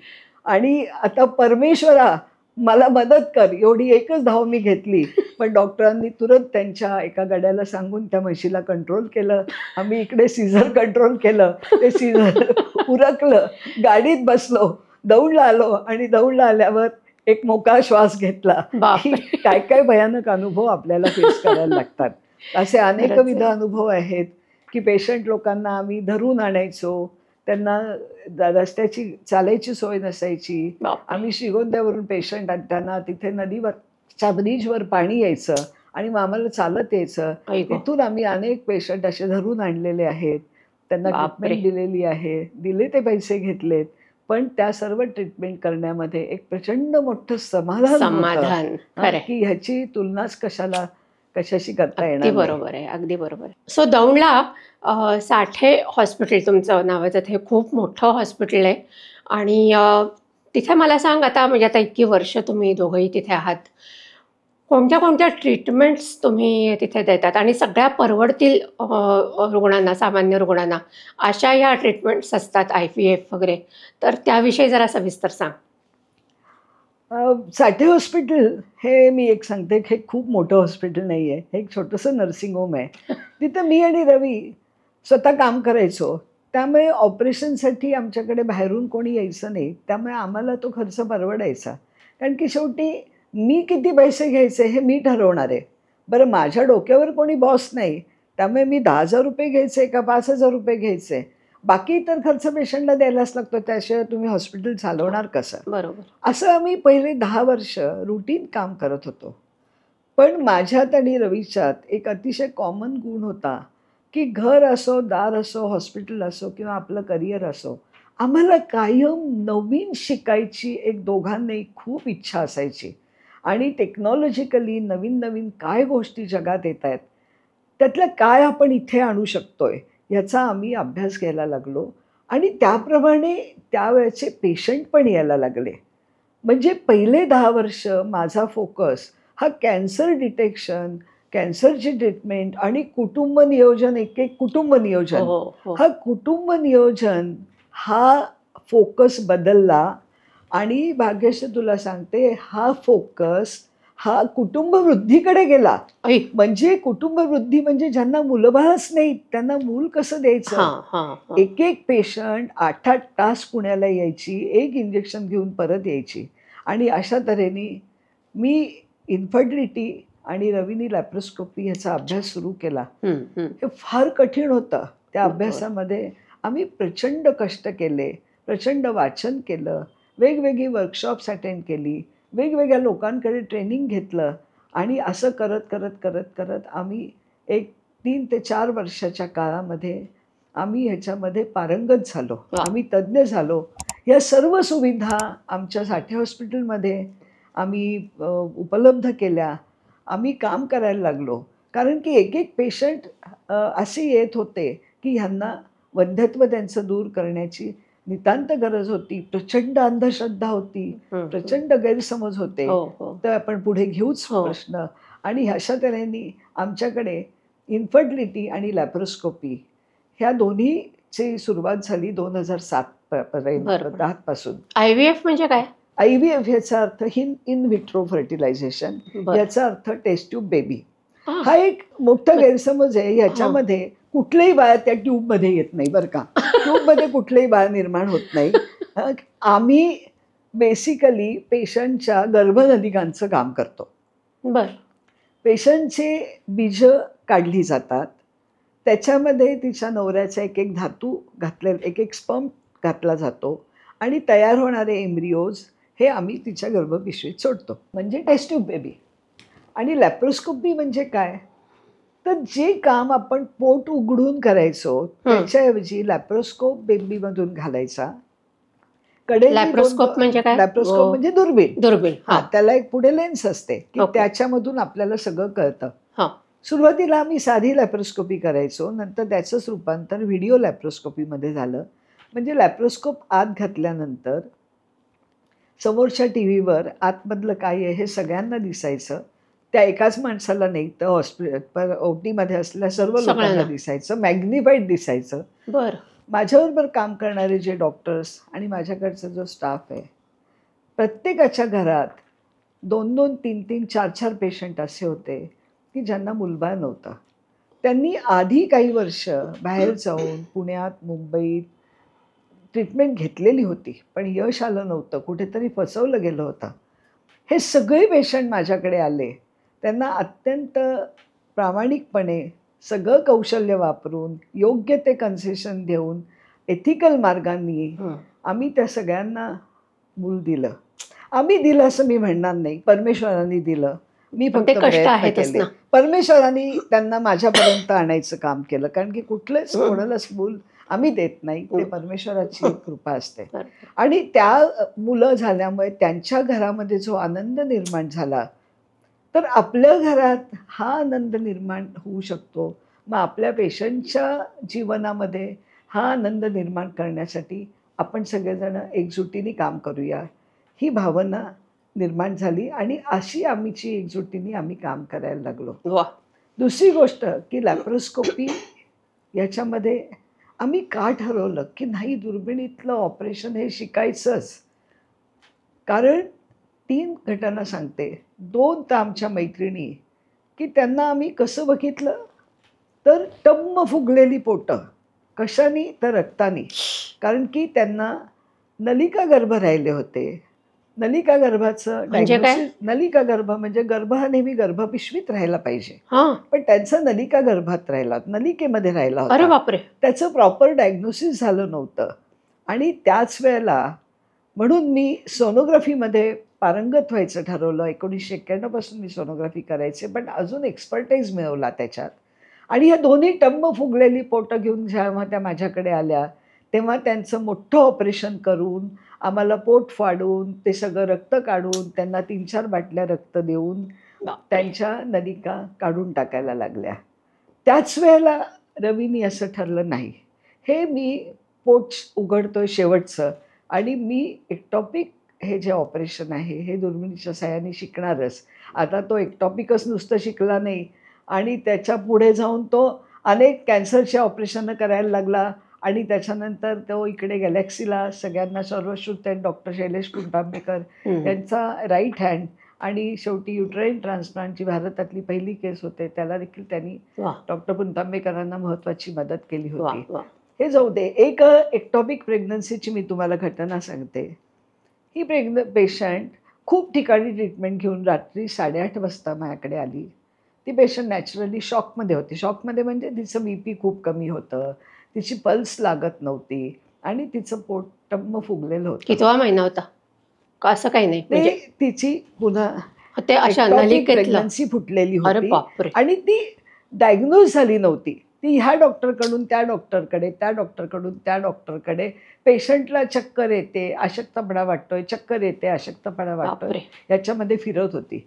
आणि आता परमेश्वरा मला मदत कर एवढी एकच धाव मी घेतली. पण डॉक्टरांनी तुरंत त्यांच्या एका गड्याला सांगून त्या म्हशीला कंट्रोल केलं. आम्ही इकडे सीझर कंट्रोल केलं. ते सीझर उरकलं. गाडीत बसलो, दौडला आलो आणि दौडला आल्यावर एक मोकळा श्वास घेतला. की बापरे काय काय भयानक अनुभव आपल्याला फेस करायला लागतात. असे खरंच अनेकविध आहे. अनुभव आहेत, की पेशंट लोकांना आम्ही धरून आणायचो. त्यांना रस्त्याची चालायची सोय नसायची. बापरे आम्ही श्रीगोंद्यावरून पेशंट आणताना तिथे नदीवरच्या ब्रिजवर पाणी यायचं आणि मग आम्हाला चालत यायचं. आई गो तिथून आम्ही अनेक पेशंट असे धरून आणलेले आहेत. त्यांना बापरे. ट्रीटमेंट दिलेली आहे, दिले ते पैसे घेतलेत, पण त्या सर्व ट्रीटमेंट करण्यामध्ये एक प्रचंड मोठं समाधान होतं समाधान. खरंय. की ह्याची तुलनाच कशाशी करता अगदी येणार नाही. बरोबर आहे, अगदी बरोबर आहे. सो दौंडला साठे हॉस्पिटल तुमचं नावाचं ते खूप मोठं हॉस्पिटल आहे आणि तिथे मला सांग आता म्हणजे आता इतकी वर्ष तुम्ही दोघंही तिथे आहात. कोणत्या कोणत्या ट्रीटमेंट्स तुम्ही तिथे देतात आणि सगळ्या परवडतील रुग्णांना, सामान्य रुग्णांना अशा ह्या ट्रीटमेंट्स असतात IVF वगैरे, तर त्याविषयी जरा सविस्तर सांग. साठे हॉस्पिटल हे मी एक सांगते, हे खूप मोठं हॉस्पिटल नाही आहे, हे एक छोटंसं नर्सिंग होम आहे. तिथं मी आणि रवी स्वतः काम करायचो, त्यामुळे ऑपरेशनसाठी आमच्याकडे बाहेरून कोणी यायचं नाही, त्यामुळे आम्हाला तो खर्च परवडायचा. कारण की शेवटी मी किती पैसे घ्यायचे हे मी ठरवणार आहे. बरं, माझ्या डोक्यावर कोणी बॉस नाही, त्यामुळे मी 10,000 रुपये घ्यायचे का 5,000 रुपये घ्यायचे, बाकी इतर खर्च पेशंटला द्यायलाच लागतो, त्याशिवाय तुम्ही हॉस्पिटल चालवणार कसं. बरोबर. असं आम्ही पहिले 10 वर्ष रुटीन काम करत होतो. पण माझ्यात आणि रवीच्यात एक अतिशय कॉमन गुण होता की घर असो, दार असो, हॉस्पिटल असो किंवा आपलं करिअर असो, आम्हाला कायम नवीन शिकायची एक दोघांनाही खूप इच्छा असायची. आणि टेक्नॉलॉजिकली नवीन नवीन काय गोष्टी जगात येत आहेत, त्यातलं काय आपण इथे आणू शकतोय याचा आम्ही अभ्यास घ्यायला लागलो आणि त्याप्रमाणे त्यावेळेचे पेशंट पण यायला लागले. म्हणजे पहिले 10 वर्ष माझा फोकस हा कॅन्सर डिटेक्शन, कॅन्सरची ट्रीटमेंट आणि कुटुंब नियोजन, एक कुटुंब नियोजन, हो, हो. हा कुटुंब नियोजन हा फोकस बदलला. आणि भाग्यश्री तुला सांगते, हा फोकस हा कुटुंब वृद्धीकडे गेला. ऐ. म्हणजे कुटुंब वृद्धी म्हणजे ज्यांना मुलंबाळच नाहीत त्यांना मूल कसं द्यायचं. हां, हां, हां. एक एक पेशंट 8-8 तास पुण्याला यायची, एक इंजेक्शन घेऊन परत यायची. आणि अशा तऱ्हेने मी इन्फर्टिलिटी आणि रवीनी लॅप्रोस्कोपी ह्याचा अभ्यास सुरू केला. हे फार कठीण होतं. त्या बरोबर. अभ्यासामध्ये आम्ही प्रचंड कष्ट केले, प्रचंड वाचन केलं, वेगवेगळी वर्कशॉप्स अटेंड केली, वेगवेगळ्या लोकांकडे ट्रेनिंग घेतलं आणि असं करत करत करत करत आम्ही एक 3 ते 4 वर्षाच्या काळामध्ये आम्ही ह्याच्यामध्ये पारंगत झालो, वा. आम्ही तज्ज्ञ झालो. या सर्व सुविधा आमच्या साठे हॉस्पिटलमध्ये आम्ही उपलब्ध केल्या. आम्ही काम करायला लागलो. कारण की एक एक पेशंट असे येत होते की ह्यांना वंध्यत्व त्यांचं दूर करण्याची नितांत गरज होती. प्रचंड अंधश्रद्धा होती, प्रचंड गैरसमज होते. हो, हो. तर आपण पुढे घेऊच हो. प्रश्न. आणि अशा तऱ्हेने आमच्याकडे इन्फर्टिलिटी आणि लॅप्रोस्कोपी ह्या दोन्हीची सुरुवात झाली 2007 पर्यंत, बरोबर. 10 पासून. IVF म्हणजे काय? IVF याचा अर्थ इन विट्रो फर्टिलायझेशन, बरं. याचा अर्थ टेस्ट ट्यूब बेबी. हां. हा एक मोठा गैरसमज आहे. ह्याच्यामध्ये कुठलंही बाळ त्या ट्यूबमध्ये येत नाही बरं का. ट्यूबमध्ये कुठलंही बाळ निर्माण होत नाही. आम्ही बेसिकली पेशंटच्या गर्भनलिकांचं काम करतो. बरं. पेशंटचे बीजं काढली जातात, त्याच्यामध्ये तिच्या नवऱ्याचा एक एक धातू एक एक स्पर्म घातला जातो आणि तयार होणारे एम्ब्रियोज हे आम्ही तिच्या गर्भपिशवीत सोडतो, म्हणजे टेस्ट ट्यूब बेबी. आणि लॅप्रोस्कोपी म्हणजे काय, तर जे काम आपण पोट उघडून करायचो त्याच्याऐवजी लॅप्रोस्कोप बेबीमधून घालायचा. लॅप्रोस्कोप म्हणजे काय? लॅप्रोस्कोप म्हणजे दुर्बीण. दुर्बीण. हा, त्याला एक पुढे लेन्स असते की ओके. त्याच्यामधून आपल्याला सगळं कळतं. हां. सुरुवातीला आम्ही साधी लॅप्रोस्कोपी करायचो, नंतर त्याचंच रूपांतर व्हिडिओ लॅप्रोस्कोपीमध्ये झालं. म्हणजे लॅप्रोस्कोप आत घातल्यानंतर समोरच्या टीव्हीवर आतमधलं काय आहे हे सगळ्यांना दिसायचं. त्या एकाच माणसाला नाही, तर हॉस्पिटल OTमध्ये असलेल्या सर्व लोकांना सगळ्यांना. दिसायचं, मॅग्निफाईड दिसायचं. बरं. माझ्याबरोबर काम करणारे जे डॉक्टर्स आणि माझ्याकडचा जो स्टाफ आहे, प्रत्येकाच्या घरात 2-2, 3-3, 4-4 पेशंट असे होते की ज्यांना मुलबाळ नव्हतं. त्यांनी आधी काही वर्ष बाहेर जाऊन पुण्यात, मुंबईत ट्रीटमेंट घेतलेली होती, पण यश आलं नव्हतं, कुठेतरी फसवलं गेलं होतं. हे सगळे पेशंट माझ्याकडे आले. त्यांना अत्यंत प्रामाणिकपणे सगळं कौशल्य वापरून, योग्य ते कन्सेशन देऊन, एथिकल मार्गांनी आम्ही त्या सगळ्यांना मूल दिलं. आम्ही दिलं असं मी म्हणणार नाही, परमेश्वरांनी दिलं. मी पण फक्त ते कष्ट प्रयत्न आहेतच केले. ना. परमेश्वरांनी त्यांना माझ्यापर्यंत आणायचं काम केलं. कारण की कुठलंच कोणालाच मूल आम्ही देत नाही, ते हो. परमेश्वराची कृपा असते. बरोबर. आणि त्या मुलं झाल्यामुळे त्यांच्या घरामध्ये जो आनंद निर्माण झाला, तर आपल्या घरात हा आनंद निर्माण होऊ शकतो. मग आपल्या पेशंटच्या जीवनामध्ये हा आनंद निर्माण करण्यासाठी आपण सगळेजण एकजुटीने काम करूया, ही भावना निर्माण झाली आणि अशी आमची एकजुटीने आम्ही काम करायला लागलो. वा. दुसरी गोष्ट की लॅप्रोस्कोपी याच्यामध्ये आम्ही का ठरवलं की नाही दुर्बिणीतलं ऑपरेशन हे शिकायचंच. कारण 3 घटना सांगते. 2 तर आमच्या मैत्रिणी की त्यांना आम्ही कसं बघितलं तर टम्म फुगलेली पोटं. कशाने तर रक्ताने. कारण की त्यांना नलिका गर्भ राहिले होते. नलिका गर्भाचं म्हणजे काय? डायग्नोसिस, नलिका गर्भ म्हणजे गर्भ हा नेहमी गर्भपिशवीत राहायला पाहिजे. हां. पण त्यांचा नलिका गर्भात राहिला, नलिकेमध्ये राहिला अरे होता. बापरे. त्याचं प्रॉपर डायग्नोसिस झालं नव्हतं. आणि त्याच वेळेला म्हणून मी सोनोग्राफीमध्ये पारंगत व्हायचं ठरवलं. 1991 पासून मी सोनोग्राफी करायचे, पण अजून एक्सपर्टाईज मिळवला त्याच्यात. आणि ह्या दोन्ही टम्म फुगलेली पोटं घेऊन जेव्हा त्या माझ्याकडे आल्या, तेव्हा त्यांचं मोठं ऑपरेशन करून, आम्हाला पोट फाडून, ते सगळं रक्त काढून, त्यांना 3-4 बाटल्या रक्त देऊन बापरे. त्यांच्या नलिका काढून टाकायला लागल्या. त्याच वेळेला रवीनी असं ठरलं नाही, हे मी पोट उघडतोय शेवटचं आणि मी एक्टॉपिक हे जे ऑपरेशन आहे, हे दुर्बिणीच्या सहाय्याने शिकणारच. आता तो एक्टॉपिकच नुसतं शिकला नाही आणि त्याच्या पुढे जाऊन तो अनेक कॅन्सरचे ऑपरेशनं करायला लागला आणि त्याच्यानंतर तो इकडे गॅलेक्सीला सगळ्यांना सर्वश्रुत आहेत डॉक्टर शैलेश पुणतांबेकर हम्म. यांचा राईट हँड आणि शेवटी युट्राईन ट्रान्सप्लांटची भारतातली पहिली केस होते, त्याला देखील त्यांनी वा डॉक्टर पुणतांबेकरांना महत्त्वाची मदत केली वा होती. वा. हे जाऊ दे. एक एक्टॉपिक प्रेग्नन्सीची मी तुम्हाला घटना सांगते. ही पेशंट खूप ठिकाणी ट्रीटमेंट घेऊन रात्री 8:30 वाजता माझ्याकडे आली. ती पेशंट नॅचरली शॉकमध्ये होती. शॉकमध्ये म्हणजे तिचं BP खूप कमी होतं, तिची पल्स लागत नव्हती आणि तिचं पोट टम्म फुगलेलं होतं. कितवा महिना होता का असं काही नाही ते म्हणजे तिची पुन्हा ते अशा एक्टॉपिक नलिकेतलं. प्रेग्नन्सी फुटलेली अरे होती बापरे. आणि ती डायग्नोज झाली नव्हती. ती ह्या डॉक्टरकडून त्या डॉक्टरकडे, त्या डॉक्टरकडून त्या डॉक्टरकडे, पेशंटला चक्कर येते, अशक्तपणा वाटतोय, चक्कर येते, अशक्तपणा वाटतोय, बापरे. याच्यामध्ये फिरत होती.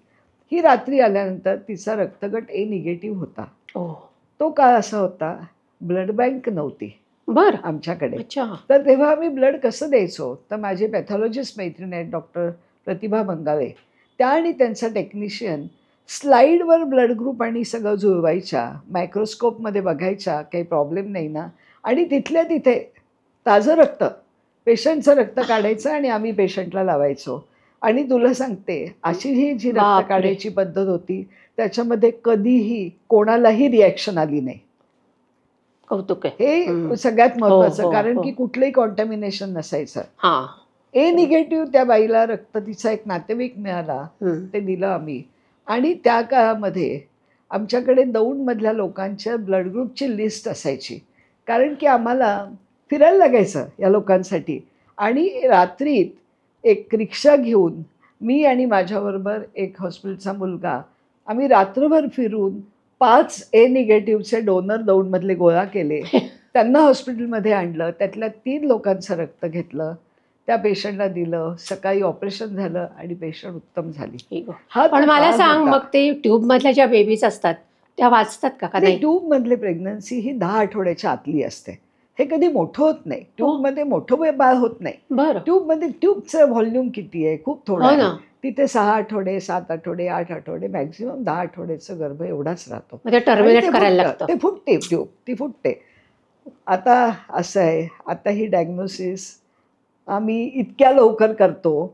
ही रात्री आल्यानंतर तिचा रक्तगट A निगेटिव्ह होता. ओ. तो का असा होता? ब्लड बँक नव्हती बर. आमच्याकडे. अच्छा. तर तेव्हा आम्ही ब्लड कसं द्यायचो? तर माझे पॅथॉलॉजिस्ट मैत्रीण आहेत डॉक्टर प्रतिभा मंगावे, त्या आणि त्यांचा टेक्निशियन स्लाईडवर ब्लड ग्रुप आणि सगळं जुळवायच्या, मायक्रोस्कोपमध्ये बघायच्या, काही प्रॉब्लेम नाही ना, आणि तिथल्या तिथे ताजं रक्त, पेशंटचं रक्त काढायचं आणि आम्ही पेशंटला लावायचो. आणि तुला सांगते, अशी ही जी रक्त बापरे. काढायची पद्धत होती, त्याच्यामध्ये कधीही कोणालाही रिॲक्शन आली नाही. कौतुक आहे. हे सगळ्यात महत्त्वाचं, हो, कारण हो. की कुठलंही कॉन्टॅमिनेशन नसायचं. हा. A निगेटिव्ह त्या बाईला रक्त तिचा एक नातेवाईक मिळाला, ते दिलं आम्ही. आणि त्या काळामध्ये आमच्याकडे दौंडमधल्या लोकांच्या ब्लड ग्रुपची लिस्ट असायची, कारण की आम्हाला फिरायला लागायचं या लोकांसाठी. आणि रात्रीत एक रिक्षा घेऊन मी आणि माझ्याबरोबर एक हॉस्पिटलचा मुलगा, आम्ही रात्रभर फिरून 5 A निगेटिव्हचे डोनर दौंडमधले गोळा केले, त्यांना हॉस्पिटलमध्ये आणलं, त्यातल्या 3 लोकांचं रक्त घेतलं, त्या पेशंटला दिलं, सकाळी ऑपरेशन झालं आणि पेशंट उत्तम झाली. हा पण तो मला काळ सांग, होता. मग ते ट्यूब मधल्या ज्या बेबीज असतात त्या वाचतात का नाही? ट्यूबमधले प्रेग्नन्सी ही 10 आठवड्याच्या आतली असते. हे कधी मोठं होत नाही. ट्यूबमध्ये मोठं बाळ होत नाही. बरं. ट्यूबमध्ये ट्यूबचं व्हॉल्यूम किती आहे? खूप थोडं हो आहे. ना. तिथे 6 आठवडे, 7 आठवडे, 8 आठवडे, मॅक्झिमम 10 आठवड्याचं गर्भ एवढाच राहतो. मग ते आणि टर्मिनेट ते करायला फुटतं. लागतं. ते फुटते ट्यूब, ती फुटते. आता असं आहे, आता ही डायग्नोसिस आम्ही इतक्या लवकर करतो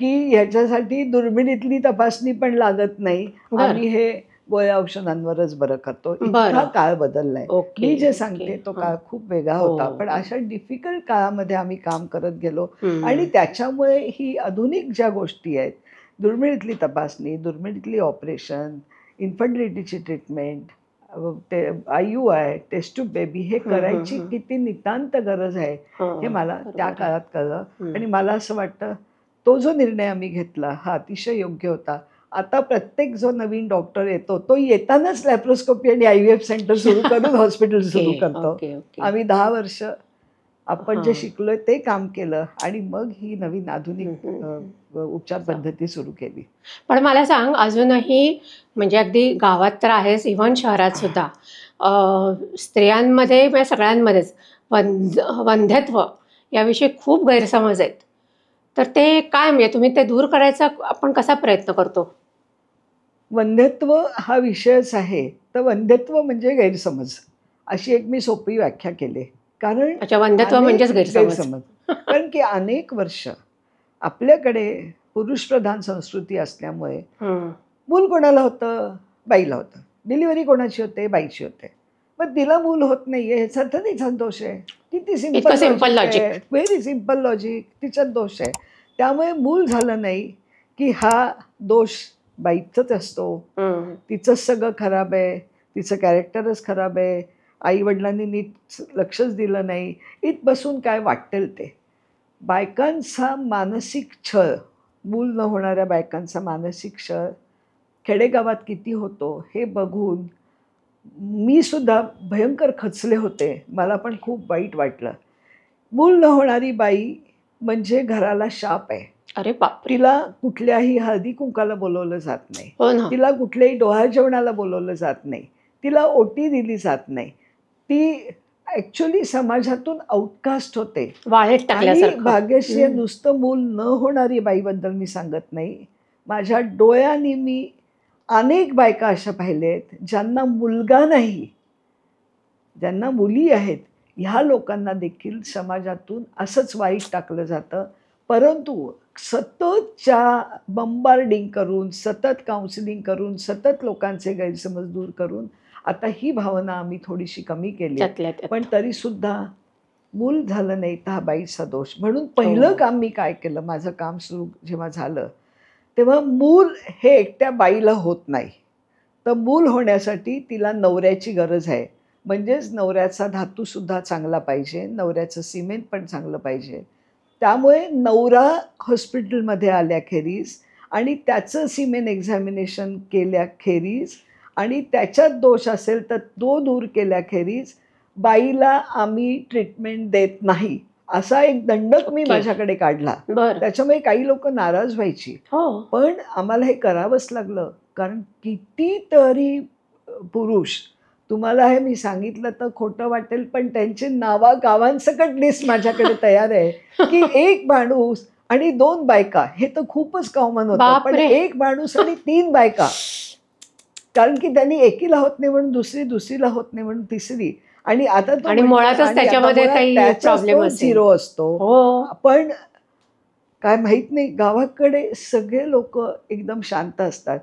की ह्याच्यासाठी दुर्बिणीतली तपासणी पण लागत नाही. बरं. आम्ही हे गोळ्या औषधांवरच बरं करतो. इतका बरं. काळ बदललाय. ओके, मी जे ओके. सांगते तो हां. काळ खूप वेगळा हो, होता, पण हो. अशा डिफिकल्ट काळामध्ये आम्ही काम करत गेलो. हम्म. आणि त्याच्यामुळे ही आधुनिक ज्या गोष्टी आहेत, दुर्मिळीतली तपासणी, दुर्मिळीतली ऑपरेशन, इन्फर्टिलिटीची ट्रीटमेंट, ते IUI, टेस्ट टू बेबी, हे करायची किती नितांत गरज आहे हे मला त्या काळात कळलं. आणि मला असं वाटतं तो जो निर्णय आम्ही घेतला हा अतिशय योग्य होता. आता प्रत्येक जो नवीन डॉक्टर येतो तो येतानाच लॅप्रोस्कोपी आणि IVF सेंटर सुरू करून हॉस्पिटल सुरू करतो. Okay, okay. आम्ही 10 वर्ष आपण जे शिकलोय ते काम केलं आणि मग ही नवीन आधुनिक उपचार पद्धती सुरू केली. पण मला सांग, अजूनही म्हणजे अगदी गावात तर आहेच, इव्हन शहरात सुद्धा स्त्रियांमध्ये म्हणजे सगळ्यांमध्येच वंध्यत्व याविषयी खूप गैरसमज आहेत. तर ते काय, म्हणजे तुम्ही ते दूर करायचा आपण कसा प्रयत्न करतो? वंध्यत्व हा विषयच आहे. तर वंध्यत्व म्हणजे गैरसमज, अशी एक मी सोपी व्याख्या केली. कारण अच्छा, वंध्यत्व अनेक म्हणजेच गैरसमज. कारण की अनेक वर्ष आपल्याकडे पुरुषप्रधान संस्कृती असल्यामुळे हम्म. मूल कोणाला होतं? बाईला होतं. डिलिव्हरी कोणाची होते? बाईची होते. मग तिला मूल होत नाहीये ह्याचा तर तिचा दोष आहे. किती इतकं सिंपल सिम्पल लॉजिक आहे. लॉजिक. Very simple logic. तिच्यात दोष आहे. त्यामुळे मूल झालं नाही की हा दोष बाईचाच असतो. तिचंच सगळं खराब आहे. तिचं कॅरेक्टरच खराब आहे. आईवडिलांनी नीट लक्षच दिलं नाही. इथपासून काय वाटेल ते. बायकांचा मानसिक छळ, मूल न होणाऱ्या बायकांचा मानसिक छळ खेडेगावात किती होतो हे बघून मी सुद्धा भयंकर खचले होते. मला पण खूप वाईट वाटलं. मूल न होणारी बाई म्हणजे घराला शाप आहे. अरे बापरे. तिला कुठल्याही हळदी कुंकाला बोलवलं जात नाही. हो ना. तिला कुठल्याही डोहाळ जेवणाला बोलवलं जात नाही. तिला ओटी दिली जात नाही. ती ॲक्च्युली समाजातून आउटकास्ट होते. वाळेत आणि टाकल्यासारखं. भाग्यश्री नुसतं मूल न होणारी बाईबद्दल मी सांगत नाही. माझ्या डोळ्यांनी मी अनेक बायका अशा पाहिल्यात ज्यांना मुलगा नाही, ज्यांना मुली आहेत, ह्या लोकांना देखील समाजातून असंच वाईट टाकलं जातं. परंतु सततच्या बंबार्डिंग करून, सतत काउन्सिलिंग करून, सतत लोकांचे गैरसमज दूर करून आता ही भावना आम्ही थोडीशी कमी केली आहे. त्यातल्या त्यात. पण तरीसुद्धा मूल झालं नाही तर हा बाईचा दोष. म्हणून पहिलं काम मी काय केलं, माझं काम सुरू जेव्हा झालं तेव्हा मूल हे एकट्या बाईला होत नाही. तर मूल होण्यासाठी तिला नवऱ्याची गरज आहे. म्हणजेच नवऱ्याचा धातूसुद्धा चांगला पाहिजे, नवऱ्याचं सिमेंट पण चांगलं पाहिजे. त्यामुळे नवरा हॉस्पिटलमध्ये आल्याखेरीज आणि त्याचं सिमेंट एक्झामिनेशन केल्याखेरीज आणि त्याच्यात दोष असेल तर तो दूर केल्याखेरीज बाईला आम्ही ट्रीटमेंट देत नाही, असा एक दंडक मी माझ्याकडे काढला. बरं. त्याच्यामुळे काही लोक नाराज व्हायची. हो. पण आम्हाला हे करावंच लागलं. कारण कितीतरी पुरुष, तुम्हाला हे मी सांगितलं तर खोटं वाटेल, पण त्यांची गावांसकट लिस्ट माझ्याकडे तयार आहे की एक माणूस आणि 2 बायका हे तर खूपच कॉमन होतं. पण बापरे. 1 माणूस आणि 3 बायका, कारण की त्यांनी एकीला होत नाही म्हणून दुसरी, दुसरीला होत नाही म्हणून तिसरी. आणि आता तो आणि म्हणतो, मुळातच आणि त्याच्यामध्ये आता मुळात काही त्याचाच प्रॉब्लेम तो असेल. 0 असतो. हो. पण काय माहित नाही, गावाकडे सगळे लोक एकदम शांत असतात.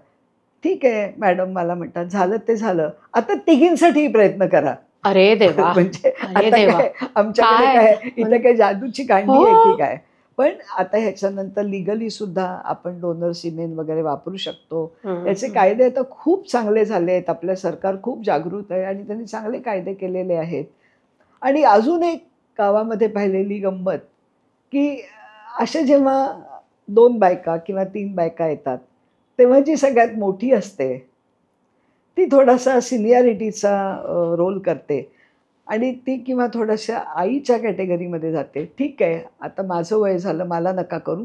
ठीक आहे मॅडम, मला म्हणतात झालं ते झालं, आता तिघींसाठी प्रयत्न करा. अरे देवा. म्हणजे अरे आता देवा. काय आमच्याकडे काय? काय इथं काय जादूची कांडी हो. आहे की काय. पण आता ह्याच्यानंतर लिगली सुद्धा आपण डोनर सिमेन वगैरे वापरू शकतो. याचे कायदे आता खूप चांगले झाले आहेत. आपलं सरकार खूप जागृत आहे आणि त्यांनी चांगले कायदे केलेले आहेत. आणि अजून एक गावामध्ये पाहिलेली गंमत की अशा जेव्हा 2 बायका किंवा 3 बायका येतात तेव्हा जी सगळ्यात मोठी असते ती थोडासा सिनियरिटीचा रोल करते आणि ती किंवा थोड्याशा आईच्या कॅटेगरीमध्ये जाते. ठीक आहे, आता माझं वय झालं, मला नका करू,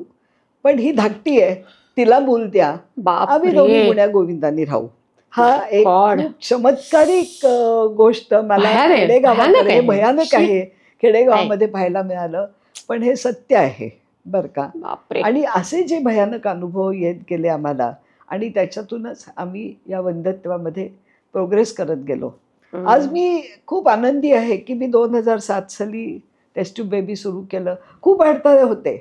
पण ही धाकटी आहे, तिला मूल द्या, आम्ही दोघी गुण्या गोविंदांनी राहू. हा एक खूप चमत्कारिक गोष्ट मला खेडेगावाकडे, भयानक आहे, खेडेगावामध्ये पाहायला मिळालं. पण हे सत्य आहे बरं का. आणि असे जे भयानक अनुभव येत गेले आम्हाला आणि त्याच्यातूनच आम्ही या वंध्यत्वामध्ये प्रोग्रेस करत गेलो. आज मी खूप आनंदी आहे की मी 2007 साली टेस्ट ट्यूब बेबी सुरू केलं. खूप अडथळे होते,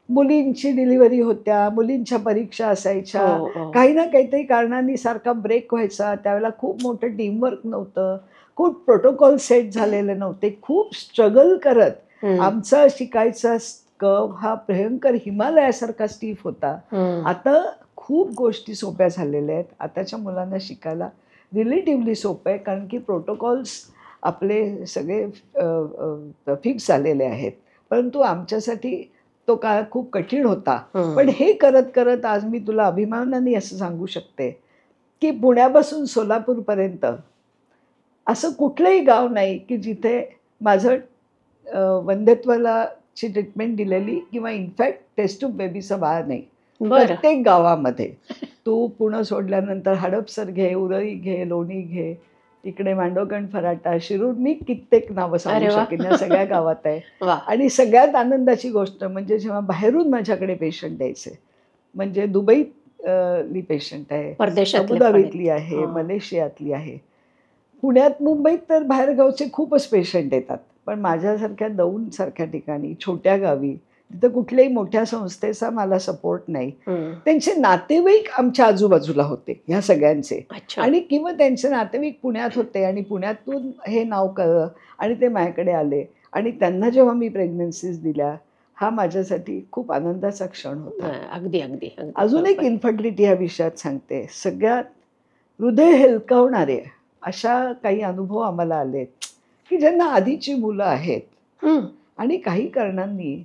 मुलींची डिलिव्हरी होत्या, मुलींच्या परीक्षा असायच्या, काही ना काहीतरी कारणांनी सारखा ब्रेक व्हायचा. त्यावेळेला खूप मोठं टीमवर्क नव्हतं, खूप प्रोटोकॉल सेट झालेले नव्हते. खूप स्ट्रगल करत आमचा शिकायचा कर्व हा भयंकर हिमालयासारखा स्टीफ होता. आता खूप गोष्टी सोप्या झालेल्या आहेत. आताच्या मुलांना शिकायला रिलेटिव्हली सोपं आहे, कारण की प्रोटोकॉल्स आपले सगळे फिक्स झालेले आहेत. परंतु आमच्यासाठी तो काळ खूप कठीण होता. पण हे करत करत आज मी तुला अभिमानाने असं सांगू शकते की पुण्यापासून सोलापूरपर्यंत असं कुठलंही गाव नाही की जिथे माझं वंध्यत्वाला ची ट्रीटमेंट दिलेली किंवा इनफॅक्ट टेस्ट ट्यूब बेबीचं बाळ नाही. बरं. प्रत्येक गावामध्ये तू पुणं सोडल्यानंतर हडपसर घे, उरळी घे, लोणी घे, इकडे मांडोगण फराटा, शिरूर, मी कित्येक नावं सांगू अरे वा. शकेन, या सगळ्या गावात आहे. वा. आणि सगळ्यात आनंदाची गोष्ट म्हणजे जेव्हा बाहेरून माझ्याकडे पेशंट यायचे, म्हणजे दुबईतली पेशंट आहे, परदेशातले पण आहेत. अबुधाबीतली आहे, हां. मलेशियातली आहे, पुण्यात मुंबईत तर बाहेरगावचे खूपच पेशंट येतात. पण माझ्यासारख्या दौंडसारख्या ठिकाणी, छोट्या गावी, तिथं कुठल्याही मोठ्या संस्थेचा मला सपोर्ट नाही. हं. त्यांचे नातेवाईक आमच्या आजूबाजूला होते ह्या सगळ्यांचे, अच्छा. आणि किंवा त्यांचे नातेवाईक पुण्यात होते आणि पुण्यातून हे नाव कळलं आणि ते माझ्याकडे आले आणि त्यांना जेव्हा मी प्रेग्नन्सीज दिल्या, हा माझ्यासाठी खूप आनंदाचा क्षण होता. अगदी अगदी अगदी अजून एक बरोबर. इन्फर्टिलिटी ह्या विषयात सांगते. सगळ्यात हृदय हेलकावणारे अशा काही अनुभव आम्हाला आलेत की ज्यांना आधीची मुलं आहेत हं. आणि काही कारणांनी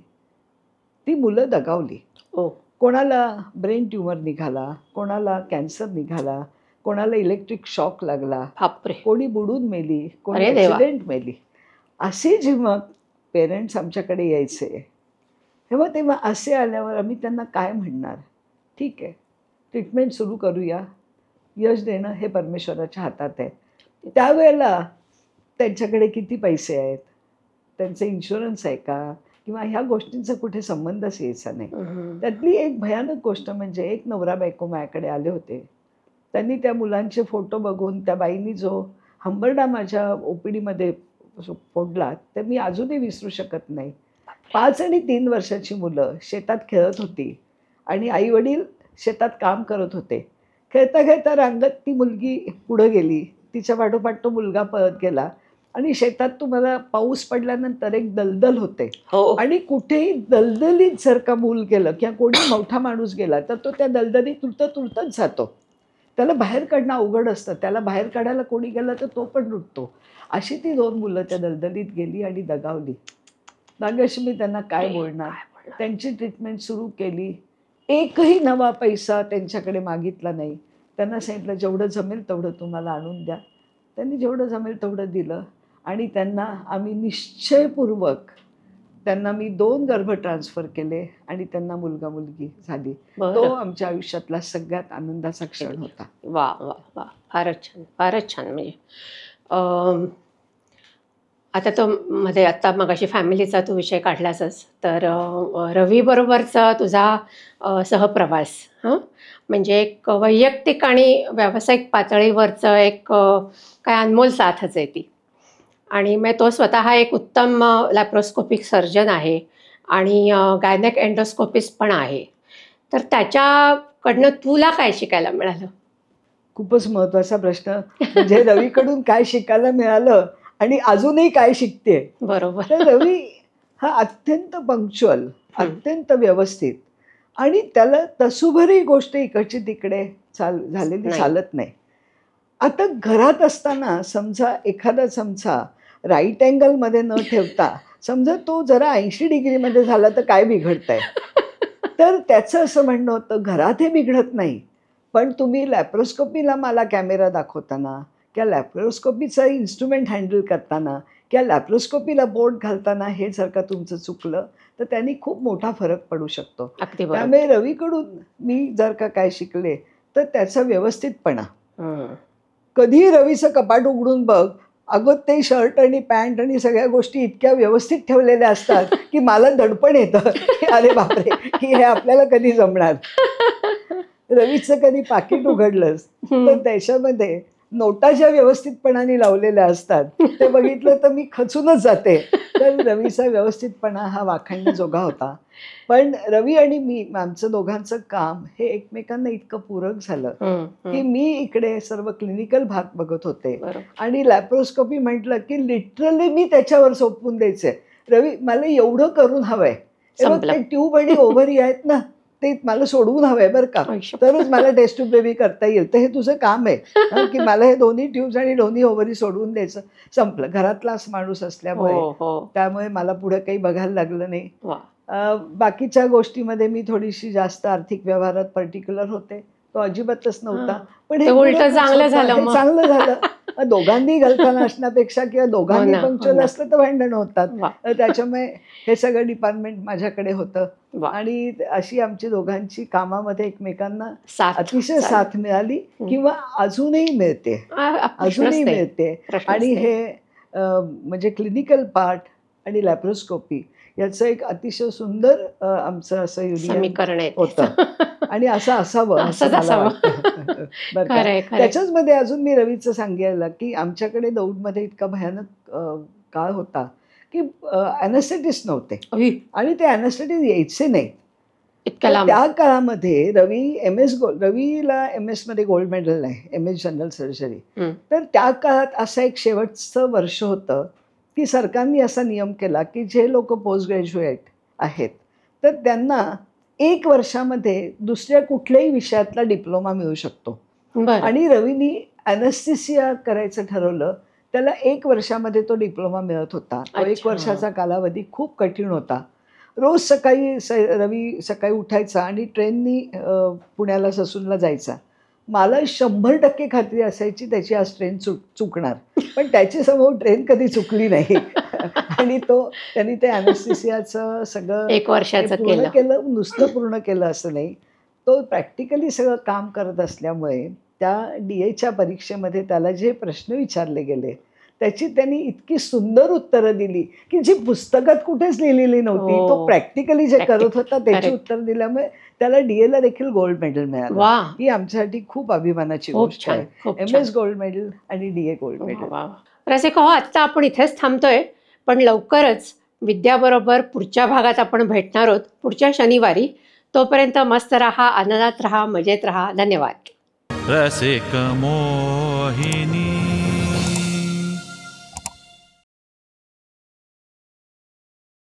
ती मुलं दगावली. ओ. कोणाला ब्रेन ट्यूमर निघाला, कोणाला कॅन्सर निघाला, कोणाला इलेक्ट्रिक शॉक लागला, बापरे. कोणी बुडून मेली, कोणी अरे देवा. ॲक्सिडेंट मेली. असे जेव्हा पेरेंट्स आमच्याकडे यायचे, तेव्हा असे आल्यावर आम्ही त्यांना काय म्हणणार? ठीक आहे, ट्रीटमेंट सुरू करूया, यश देणं हे परमेश्वराच्या हातात आहे. त्यावेळेला त्यांच्याकडे किती पैसे आहेत, त्यांचे इन्शुरन्स आहे का, किंवा ह्या गोष्टींचा कुठे संबंधच यायचा नाही. हं. त्यातली एक भयानक गोष्ट म्हणजे एक नवरा बायको माझ्याकडे आले होते. त्यांनी त्या मुलांचे फोटो बघून त्या बाईंनी जो हंबरडा माझ्या OPDमध्ये फोडला, ते मी अजूनही विसरू शकत नाही. 5 आणि 3 वर्षाची मुलं शेतात खेळत होती आणि आईवडील शेतात काम करत होते. खेळता खेळता रांगत ती मुलगी पुढं गेली, तिच्या पाठोपाठ तो मुलगा पळत गेला आणि शेतात तुम्हाला पाऊस पडल्यानंतर एक दलदल होते हो. आणि कुठेही दलदलीत जर का मूल गेलं किंवा कोणी मोठा माणूस गेला तर तो त्या दलदलीत तुटतच जातो. त्याला बाहेर काढणं अवघड असतं. त्याला बाहेर काढायला कोणी गेलं तर तो पण रुततो. अशी ती 2 मुलं त्या दलदलीत गेली आणि दगावली. नागेश, मी त्यांना काय बोलणार? त्यांची ट्रीटमेंट सुरू केली. एकही नवा पैसा त्यांच्याकडे मागितला नाही. त्यांना सांगितलं जेवढं जमेल तेवढं तुम्हाला आणून द्या. त्यांनी जेवढं जमेल तेवढं दिलं आणि त्यांना आम्ही निश्चयपूर्वक त्यांना मी 2 गर्भ ट्रान्सफर केले आणि त्यांना मुलगा मुलगी झाली. तो बरं. आमच्या आयुष्यातला सगळ्यात आनंदाचा क्षण होता. वा वा वा. फारच छान फारच छान. म्हणजे अम, आता तो मध्ये आत्ता मगाशी फॅमिलीचा तू विषय काढलासच, तर रवीबरोबरचा तुझा सहप्रवास, हां, म्हणजे एक वैयक्तिक आणि व्यावसायिक पातळीवरचं एक काय अनमोल साथच आहे ती. आणि मग तो स्वतः एक उत्तम लॅप्रोस्कोपिक सर्जन आहे आणि गायनेक एंडोस्कोपिस्ट पण आहे. तर त्याच्याकडनं तुला काय शिकायला मिळालं? खूपच महत्त्वाचा प्रश्न. म्हणजे रवीकडून काय शिकायला मिळालं आणि अजूनही काय शिकते. बरोबर. तर रवी हा अत्यंत पंक्च्युअल, अत्यंत व्यवस्थित, आणि त्याला तसूभरही गोष्ट इकडची तिकडे झालेली नाही. चालत नाही. आता घरात असताना समजा एखादा चमचा राईट अँगलमध्ये न ठेवता समजा तो जरा 80 डिग्रीमध्ये झाला तर काय बिघडतंय? तर त्याचं असं म्हणणं होतं, घरात हे बिघडत नाही, पण तुम्ही लॅप्रोस्कोपीला मला कॅमेरा दाखवताना किंवा लॅप्रोस्कोपीचं इन्स्ट्रुमेंट हँडल करताना किंवा लॅप्रोस्कोपीला बोट घालताना हे जर का तुमचं चुकलं तर त्यांनी खूप मोठा फरक पडू शकतो. अगदी बरोबर. त्यामुळे रवीकडून मी जर का काय शिकले तर त्याचा व्यवस्थितपणा. हं. कधीही रवीचं कपाट उघडून बघ, अगं ते शर्ट आणि पॅन्ट आणि सगळ्या गोष्टी इतक्या व्यवस्थित ठेवलेल्या असतात की मला दडपण येतं की अरे बापरे, की हे आपल्याला कधी जमणार. रवीचं कधी पाकिट उघडलंस तर त्याच्यामध्ये नोटा ज्या व्यवस्थितपणाने लावलेल्या असतात ते बघितलं तर मी खचूनच जाते. तर रवीचा व्यवस्थितपणा हा वाखाणण्याजोगा होता. पण रवी आणि मी, आमचं दोघांचं काम हे एकमेकांना इतकं पूरक झालं हं. की हं. मी इकडे सर्व क्लिनिकल भाग बघत होते बरोबर. आणि लॅप्रोस्कोपी म्हटलं की लिटरली मी त्याच्यावर सोपवून द्यायचे. रवी मला एवढं करून हवंय, संपलं. ते ट्यूब आणि ओव्हरी आहेत ना ते मला सोडवून हवंय बरं का, आयुष्य. तरच मला टेस्ट ट्यूब बेबी करता येईल. तर हे तुझं काम आहे हं, की मला हे दोन्ही ट्यूब्स आणि दोन्ही ओव्हरी सोडवून द्यायचं. संपलं. घरातलाच माणूस असल्यामुळे हो हो. त्यामुळे मला पुढे काही बघायला लागलं नाही. वा. बाकीच्या गोष्टीमध्ये मी थोडीशी जास्त आर्थिक व्यवहारात पर्टिक्युलर होते, तो अजिबातच नव्हता. हां. पण ते हे उलटं पूरकच चांगलं होतं. झालं हे मग. चांगलं झालं. दोघांनी घालताना असण्यापेक्षा किंवा दोघांनी हो पंक्च्युअल ना. असलं तर भांडणं होतात. वा तर त्याच्यामुळे हे सगळं डिपार्टमेंट माझ्याकडे होतं वा आणि अशी आमची दोघांची कामामध्ये एकमेकांना साथ अतिशय चालेल. साथ मिळाली किंवा अजूनही मिळते. प्रश्नच अजूनही नाही मिळते. प्रश्नच आणि नाही. हे म्हणजे क्लिनिकल पार्ट आणि लॅप्रोस्कोपी याचं एक अतिशय सुंदर आमचं असं युनियन समीकरण आहे होतं आणि असं असावं असं असंच मला असावं. वाटतं. बरं का. खरंय खरंय. त्याच्याच मध्ये अजून मी रवीचं सांगायला की आमच्याकडे दौंडमध्ये इतका भयानक काळ होता की अॅनेस्थेटिस्ट नव्हते अई, आणि ते अॅनेस्थेटिस्ट यायचे नाही. इतक्या तर लांब. त्या काळामध्ये रवीला MS मध्ये गोल्ड मेडल आहे, MS जनरल सर्जरी. हं. तर त्या काळात असं एक शेवटचं वर्ष होतं की सरकारने असा नियम केला की जे लोक पोस्ट ग्रॅज्युएट आहेत तर त्यांना 1 वर्षामध्ये दुसऱ्या कुठल्याही विषयातला डिप्लोमा मिळू शकतो. बरं. आणि रवीनी ॲनेस्थेसिया करायचं ठरवलं. त्याला 1 वर्षामध्ये तो डिप्लोमा मिळत होता. तो 1 अच्छा. वर्षाचा कालावधी खूप कठीण होता. रोज सकाळी रवी सकाळी उठायचा आणि ट्रेननी पुण्याला ससूनला जायचा. मला 100% खात्री असायची त्याची आज ट्रेन चुकणार. पण त्याची समोर ट्रेन कधी चुकली नाही. आणि त्यांनी ते ॲनेस्थेसियाचं सगळं 1 वर्षाचं पूर्ण केलं. केलं. नुसतं पूर्ण केलं असं नाही. तो प्रॅक्टिकली सगळं काम करत असल्यामुळे त्या DAच्या परीक्षेमध्ये त्याला जे प्रश्न विचारले गेले त्याची त्यांनी इतकी सुंदर उत्तरं दिली की जी पुस्तकात कुठेच लिहिलेली नव्हती. हो. तो प्रॅक्टिकली जे करत होता त्याची Correct. उत्तर दिल्यामुळे त्याला DAला देखील गोल्ड मेडल मिळालं. वा ही आमच्यासाठी खूप अभिमानाची खूप गोष्ट छान आहे. खूप छान. MS गोल्ड मेडल आणि DA गोल्ड वा मेडल. वा वा. रसिक हो, आत्ता आपण इथेच थांबतोय पण लवकरच विद्याबरोबर पुढच्या भागात आपण भेटणार आहोत पुढच्या शनिवारी. तोपर्यंत मस्त राहा, आनंदात राहा, मजेत राहा. धन्यवाद. रसिक मोहिनी